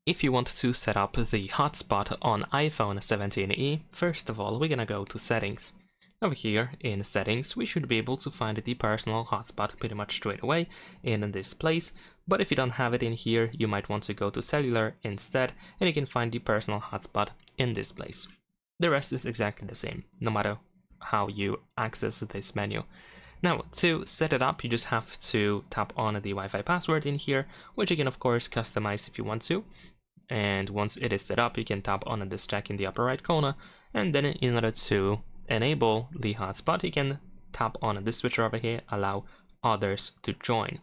If you want to set up the hotspot on iPhone 17e, first of all, we're gonna go to Settings. Over here in Settings, we should be able to find the personal hotspot pretty much straight away in this place, but if you don't have it in here, you might want to go to Cellular instead, and you can find the personal hotspot in this place. The rest is exactly the same, no matter how you access this menu. Now, to set it up, you just have to tap on the Wi-Fi password in here, which you can of course customize if you want to. And once it is set up, you can tap on this check in the upper right corner, and then in order to enable the hotspot, you can tap on this switcher over here, allow others to join.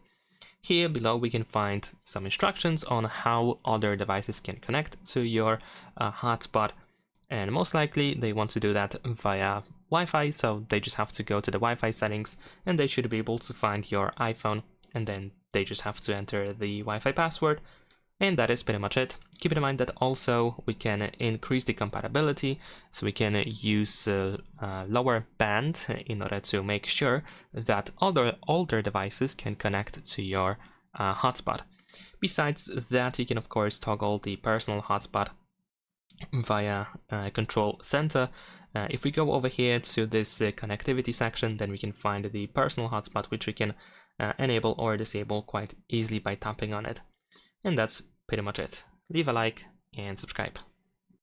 Here below we can find some instructions on how other devices can connect to your hotspot, and most likely they want to do that via Wi-Fi, so they just have to go to the Wi-Fi settings and they should be able to find your iPhone, and then they just have to enter the Wi-Fi password. And that is pretty much it. Keep in mind that also we can increase the compatibility, so we can use lower band in order to make sure that other older devices can connect to your hotspot. Besides that, you can of course toggle the personal hotspot via Control Center. If we go over here to this connectivity section, then we can find the personal hotspot, which we can enable or disable quite easily by tapping on it. And that's pretty much it. Leave a like and subscribe.